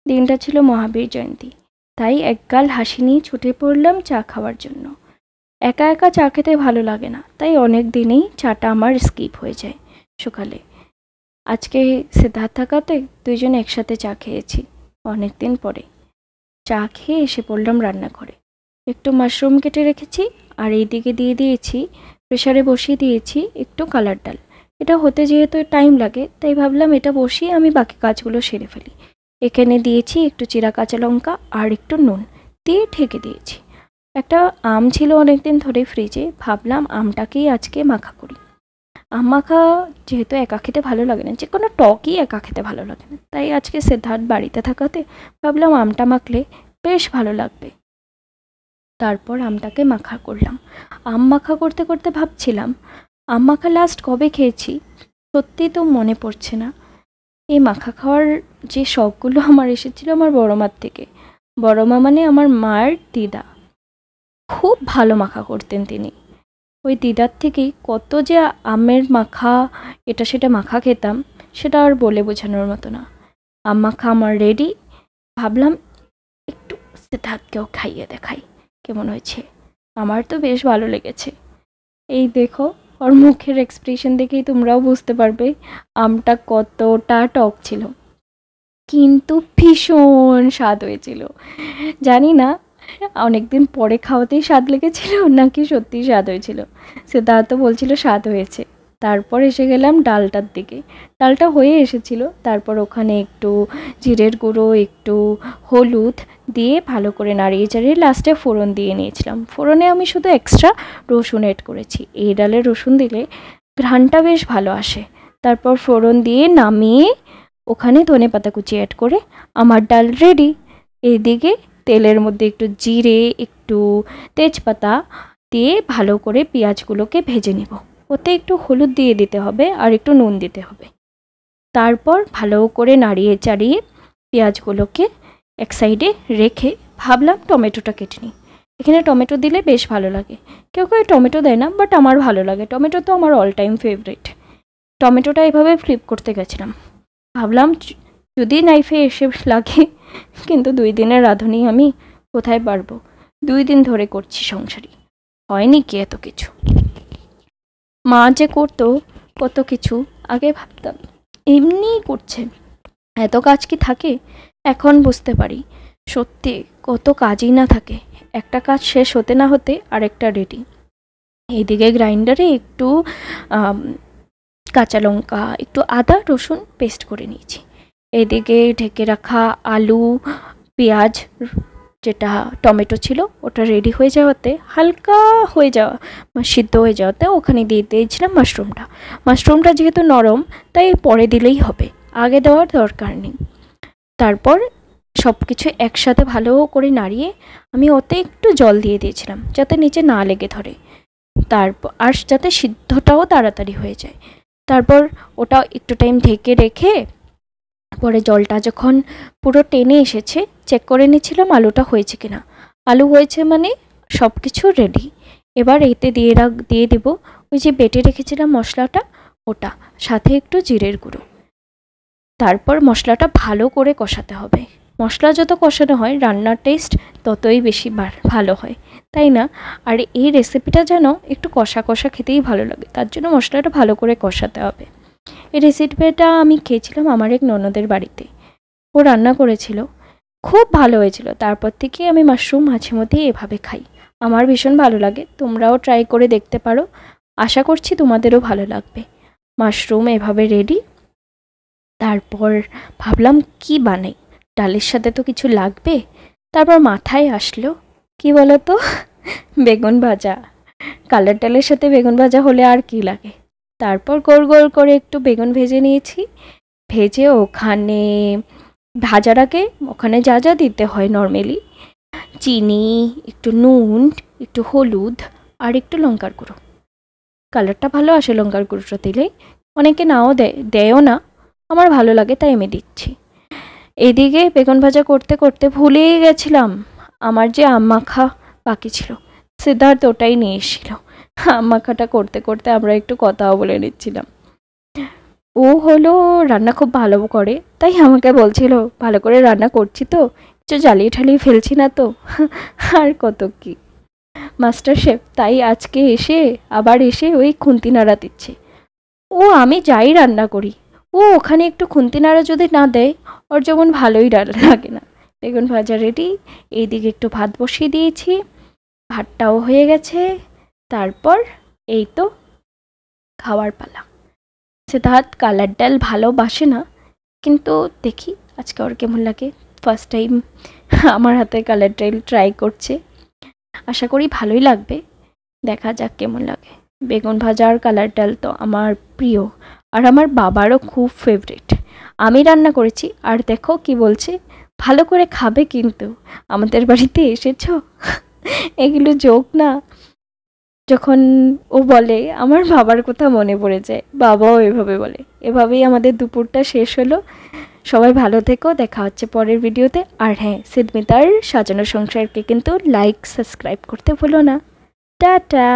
দিনটা ছিল মহাবীর জয়ন্তী, তাই একগাল হাসি নিয়ে ছুটে পড়লাম চা খাওয়ার জন্য। একা একা চা খেতে ভালো লাগে না, তাই অনেক দিনেই চাটা আমার স্কিপ হয়ে যায় সকালে। আজকে সিদ্ধার্থ থাকাতে দুইজন একসাথে চা খেয়েছি অনেক দিন পরে। চা খেয়ে এসে পড়লাম রান্নাঘরে। একটু মাশরুম কেটে রেখেছি, আর এইদিকে দিয়ে দিয়েছি, প্রেসারে বসিয়ে দিয়েছি একটু কালার ডাল। এটা হতে যেহেতু টাইম লাগে, তাই ভাবলাম এটা বসিয়ে আমি বাকি কাজগুলো সেরে ফেলি। এখানে দিয়েছি একটু চিরা কাঁচা লঙ্কা আর একটু নুন দিয়ে ঢেকে দিয়েছি। একটা আম ছিল অনেকদিন ধরে ফ্রিজে, ভাবলাম আমটাকেই আজকে মাখা করি। আম মাখা যেহেতু একা খেতে ভালো লাগে না, যে কোনো টকই একা খেতে ভালো লাগে না, তাই আজকে সিদ্ধার্থ বাড়িতে থাকাতে ভাবলাম আমটা মাখলে বেশ ভালো লাগবে। তারপর আমটাকে মাখা করলাম। আম মাখা করতে করতে ভাবছিলাম আম মাখা লাস্ট কবে খেয়েছি, সত্যি তো মনে পড়ছে না। এই মাখা খাওয়ার যে শখগুলো আমার এসেছিল আমার বড় মার থেকে। বড় মা মানে আমার মার দিদা, খুব ভালো মাখা করতেন তিনি। ওই দিদার থেকেই কত যে আমের মাখা এটা সেটা মাখা খেতাম, সেটা আর বলে বোঝানোর মতো না। আম মাখা আমার রেডি। ভাবলাম একটু সিদ্ধার্থকেও খাইয়ে দেখাই কেমন হয়েছে। আমার তো বেশ ভালো লেগেছে। এই দেখো, ওর মুখের এক্সপ্রেশন দেখেই তোমরাও বুঝতে পারবে আমটা কতটা টক ছিল, কিন্তু ভীষণ স্বাদ হয়েছিল। জানি না অনেকদিন পরে খাওয়াতেই স্বাদ লেগেছিল নাকি সত্যিই স্বাদ হয়েছিল। সিদ্ধার্থ বলছিল স্বাদ হয়েছে। তারপর এসে গেলাম ডালটার দিকে। ডালটা হয়ে এসেছিল, তারপর ওখানে একটু জিরের গুঁড়ো, একটু হলুদ দিয়ে ভালো করে নাড়িয়ে চাড়িয়ে লাস্টে ফোড়ন দিয়ে নিয়েছিলাম। ফোড়নে আমি শুধু এক্সট্রা রসুন এড করেছি। এই ডালে রসুন দিলে ঘ্রাণটা বেশ ভালো আসে। তারপর ফোড়ন দিয়ে নামিয়ে ওখানে ধনেপাতা কুচি অ্যাড করে আমার ডাল রেডি। এইদিকে তেলের মধ্যে একটু জিরে, একটু তেজপাতা দিয়ে ভালো করে পেঁয়াজগুলোকে ভেজে নেব। ওতে একটু হলুদ দিয়ে দিতে হবে আর একটু নুন দিতে হবে। তারপর ভালো করে নাড়িয়ে চাড়িয়ে পেঁয়াজগুলোকে এক সাইডে রেখে ভাবলাম টমেটোটা কেটে নিই। এখানে টমেটো দিলে বেশ ভালো লাগে। কেউ কেউ টমেটো দেয় না, বাট আমার ভালো লাগে। টমেটো তো আমার অল টাইম ফেভারিট। টমেটোটা এভাবে ফ্লিপ করতে গেছিলাম। ভাবলাম যদি নাইফে এসে লাগে, কিন্তু 2 দিনের রাঁধুনি আমি, কোথায় পারবো। 2 দিন ধরে করছি সংসারী, হয়নি কি এত কিছু। মা যে করতো কত কিছু, আগে ভাবতাম এমনিই করছে, এত কাজ কি থাকে। এখন বুঝতে পারি সত্যি কত কাজই না থাকে, একটা কাজ শেষ হতে না হতে আরেকটা রেডি। এইদিকে গ্রাইন্ডারে একটু কাঁচা লঙ্কা, একটু আদা রসুন পেস্ট করে নিয়েছি। এদিকে ঢেকে রাখা আলু, পেঁয়াজ, যেটা টমেটো ছিল ওটা রেডি হয়ে যাওয়াতে, হালকা হয়ে যাওয়া সিদ্ধ হয়ে যাওয়াতে ওখানে দিয়ে দিয়েছিলাম মাশরুমটা। মাশরুমটা যেহেতু নরম, তাই পরে দিলেই হবে, আগে দেওয়ার দরকার নেই। তারপর সব কিছু একসাথে ভালো করে নাড়িয়ে আমি ওতে একটু জল দিয়ে দিয়েছিলাম যাতে নিচে না লেগে ধরে, তারপর আর যাতে সিদ্ধটাও তাড়াতাড়ি হয়ে যায়। তারপর ওটা একটু টাইম ঢেকে রেখে পরে জলটা যখন পুরো টেনে এসেছে চেক করে নিচ্ছিলাম আলুটা হয়েছে কিনা। আলু হয়েছে মানে সব কিছু রেডি। এবার এতে দিয়ে দেবো ওই যে বেটে রেখেছিলাম মশলাটা, ওটা সাথে একটু জিরের গুঁড়ো। তারপর মশলাটা ভালো করে কষাতে হবে। মশলা যত কষানো হয় রান্নার টেস্ট ততই বেশি ভালো হয়, তাই না? আর এই রেসিপিটা যেন একটু কষা কষা খেতেই ভালো লাগে, তার জন্য মশলাটা ভালো করে কষাতে হবে। এই রেসিপিটা আমি খেয়েছিলাম আমার এক ননদের বাড়িতে, ও রান্না করেছিল, খুব ভালো হয়েছিল। তারপর থেকে আমি মাশরুম মাঝে মধ্যেই এভাবে খাই, আমার ভীষণ ভালো লাগে। তোমরাও ট্রাই করে দেখতে পারো, আশা করছি তোমাদেরও ভালো লাগবে। মাশরুম এভাবে রেডি। তারপর ভাবলাম কি বানাই, ডালের সাথে তো কিছু লাগবে। তারপর মাথায় আসলো কি বলতো, বেগুন ভাজা। কালার ডালের সাথে বেগুন ভাজা হলে আর কি লাগে। তারপর গোল গোল করে একটু বেগুন ভেজে নিয়েছি। ভেজে ওখানে ভাজার আগে ওখানে যা যা দিতে হয় নর্মালি, চিনি, একটু নুন, একটু হলুদ আর একটু লঙ্কার গুঁড়ো। কালারটা ভালো আসে লঙ্কার গুঁড়োটা দিলে, অনেকে নাও দেয়ও না, আমার ভালো লাগে তাই আমি দিচ্ছি। এদিকে বেগুন ভাজা করতে করতে ভুলেই গেছিলাম আমার যে আম মাখা বাকি ছিল। সিদ্ধার্থ ওটাই নিয়ে এসেছিল। আম মাখাটা করতে করতে আমরা একটু কথাও বলে নিচ্ছিলাম। ও হলো রান্না খুব ভালো করে, তাই আমাকে বলছিল ভালো করে রান্না করছি তো, কিছু জ্বালিয়ে ঠালিয়ে ফেলছি না তো। আর কত কি মাস্টার শেফ, তাই আজকে আবার এসে ওই খুন্তি নাড়া দিচ্ছে। ও আমি যাই রান্না করি, ও ওখানে একটু খুন্তি নাড়া যদি না দেয় ওর যেমন ভালোই লাগে না। বেগুন ভাজা রেডি, এইদিকে একটু ভাত বসিয়ে দিয়েছি, ভাতটাও হয়ে গেছে। তারপর এই তো খাওয়ার পালা। সিদ্ধার্থ কালার ডাল ভালোবাসে না, কিন্তু দেখি আজকে ওর কেমন লাগে। ফার্স্ট টাইম আমার হাতে কালার ডাল ট্রাই করছে, আশা করি ভালোই লাগবে, দেখা যাক কেমন লাগে। বেগুন ভাজা আর কালার ডাল তো আমার প্রিয়, আর আমার বাবারও খুব ফেভারিট। আমি রান্না করেছি আর দেখো কি বলছে, ভালো করে খাবে কিন্তু, আমাদের বাড়িতে এসেছো। এগুলো জোক না। যখন ও বলে আমার বাবার কথা মনে পড়ে যায়, বাবাও এভাবে বলে। এভাবেই আমাদের দুপুরটা শেষ হলো। সবাই ভালো থেকো, দেখা হচ্ছে পরের ভিডিওতে। আর হ্যাঁ, সিদমিতার সাজানো সংসারকে কিন্তু লাইক সাবস্ক্রাইব করতে ভুলো না। টাটা।